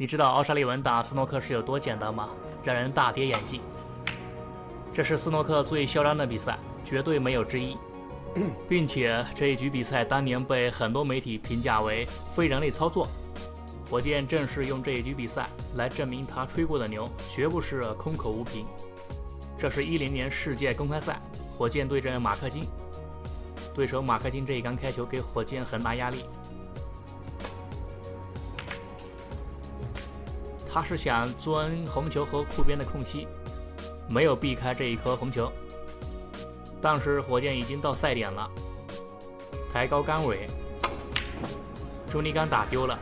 你知道奥沙利文打斯诺克是有多简单吗？让人大跌眼镜。这是斯诺克最嚣张的比赛，绝对没有之一。并且这一局比赛当年被很多媒体评价为非人类操作。火箭正是用这一局比赛来证明他吹过的牛绝不是空口无凭。这是10年世界公开赛，火箭对阵马克金。对手马克金这一杆开球给火箭很大压力。他是想钻红球和库边的空隙，没有避开这一颗红球。当时火箭已经到赛点了，抬高杆尾，朱尼杆打丢了。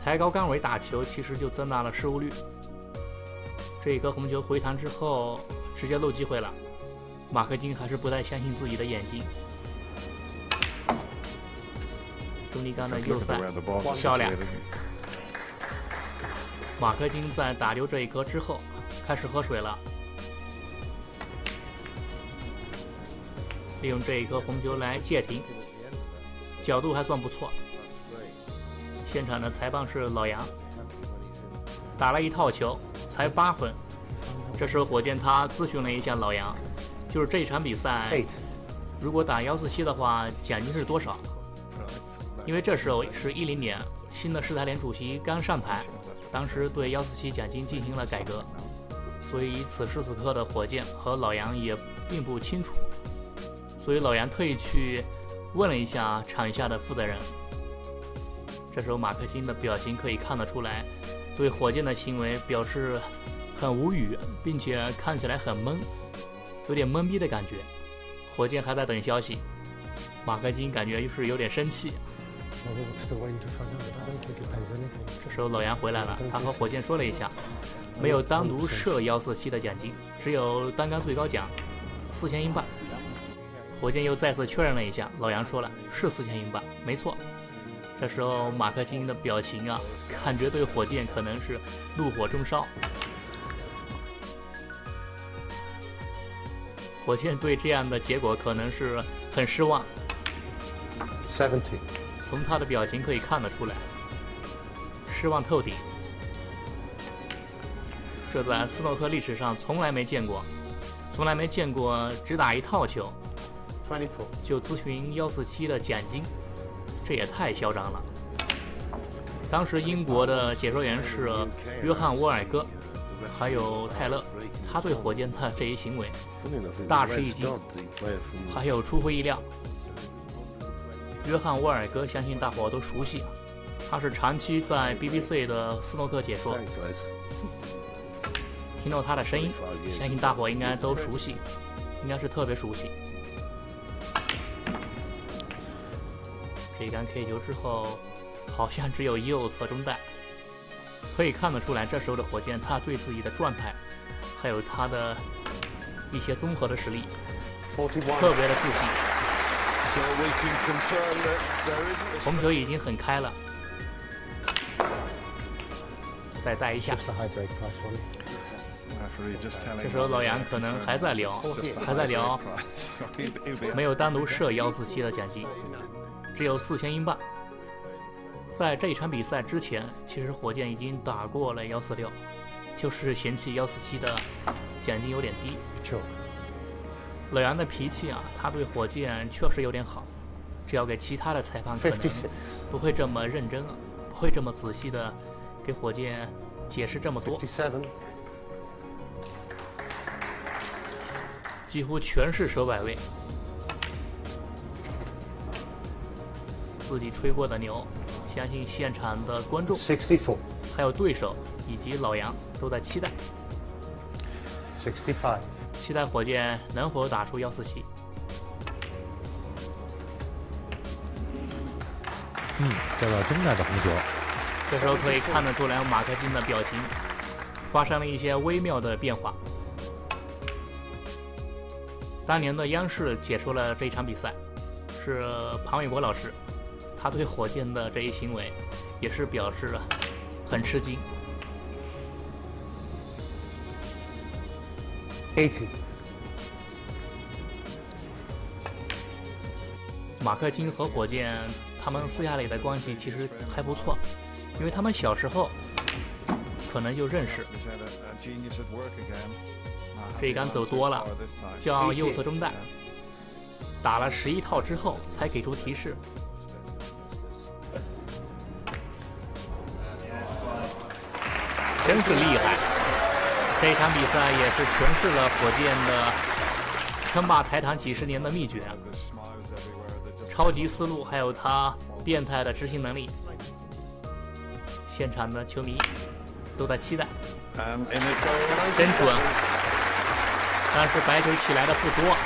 抬高杆尾打球其实就增大了失误率。这一颗红球回弹之后直接漏机会了，马克金还是不太相信自己的眼睛。朱尼杆的右塞漂亮。马克金在打丢这一颗之后开始喝水了，利用这一颗红球来界停，角度还算不错。现场的裁判是老杨，打了一套球，才8分。这时候火箭他咨询了一下老杨，就是这一场比赛如果打147的话，奖金是多少？因为这时候是10年，新的世台联主席刚上台，当时对147奖金进行了改革，所以此时此刻的火箭和老杨也并不清楚，所以老杨特意去问了一下场下的负责人。这时候马克金的表情可以看得出来，对火箭的行为表示很无语，并且看起来很懵，有点懵逼的感觉。火箭还在等消息，马克金感觉是有点生气。这时候老杨回来了，他和火箭说了一下，没有单独设147的奖金，只有单杆最高奖4000英镑。火箭又再次确认了一下，老杨说了是4000英镑，没错。这时候马克金的表情啊，感觉对火箭可能是怒火中烧。火箭对这样的结果可能是很失望。70。从他的表情可以看得出来，失望透顶。这在斯诺克历史上从来没见过，只打一套球就咨询147的奖金，这也太嚣张了。当时英国的解说员是约翰沃尔戈，还有泰勒，他对火箭的这一行为大吃一惊，还有出乎意料。约翰沃尔戈相信大伙都熟悉，他是长期在 BBC 的斯诺克解说，听到他的声音，相信大伙应该都熟悉，应该是特别熟悉。这一杆 K 球之后，好像只有右侧中带，可以看得出来，这时候的火箭他对自己的状态，还有他的一些综合的实力，特别的自信。红球已经很开了，再带一下。这时候老杨可能还在聊，没有单独设147的奖金，只有4000英镑。在这一场比赛之前，其实火箭已经打过了146，就是嫌弃147的奖金有点低。老杨的脾气啊，他对火箭确实有点好，只要给其他的裁判可能不会这么认真啊，不会这么仔细的给火箭解释这么多。几乎全是手摆位，自己吹过的牛，相信现场的观众还有对手以及老杨都在期待。期待火箭能否打出147。这个中带的红球。这时候可以看得出来，马克金的表情发生了一些微妙的变化。当年的央视解说了这一场比赛，是庞伟国老师，他对火箭的这一行为也是表示很吃惊。80。马克金和火箭他们私下里的关系其实还不错，因为他们小时候可能就认识。这一杆走多了，叫右侧中弹。打了11套之后才给出提示。真是厉害！这一场比赛也是诠释了火箭的称霸台坛几十年的秘诀，超级思路，还有他变态的执行能力。现场的球迷都在期待，真准！但是白球起来的不多，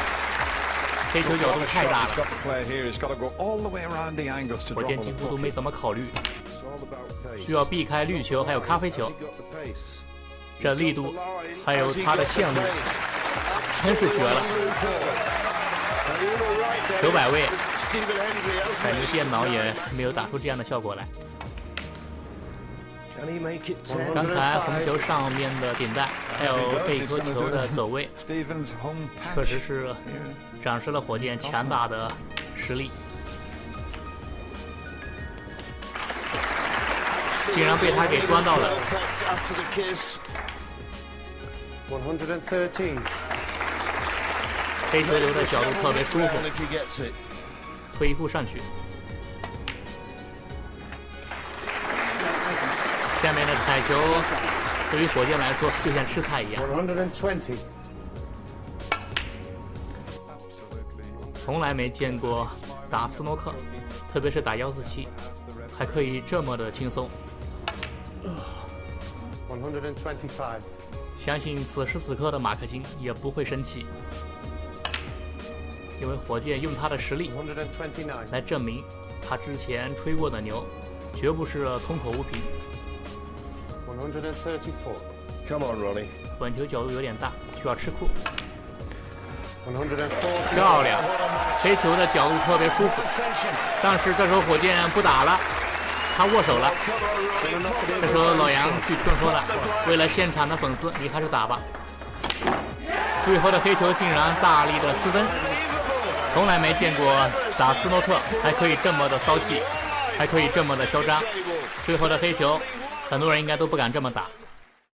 黑球角度太大了，火箭几乎都没怎么考虑，需要避开绿球还有咖啡球。这力度还有他的线路真是绝了，球摆位感觉电脑也没有打出这样的效果来。刚才红球上面的顶带还有背颗球的走位，确实是展示了火箭强大的实力。竟然被他给端到了。113. 黑球流的角度特别舒服，推一步上去。下面的彩球对于火箭来说就像吃菜一样。120. 从来没见过打斯诺克，特别是打147，还可以这么的轻松。125. 相信此时此刻的马克金也不会生气，因为火箭用他的实力来证明他之前吹过的牛绝不是空口无凭。134. Come on, Ronnie. 滚球角度有点大，需要吃库。104. 漂亮，黑球的角度特别舒服，但是这时候火箭不打了，他握手了。这时候老杨去劝说了，为了现场的粉丝，你还是打吧。最后的黑球竟然大力的私奔，从来没见过打斯诺克还可以这么的骚气，还可以这么的嚣张。最后的黑球，很多人应该都不敢这么打。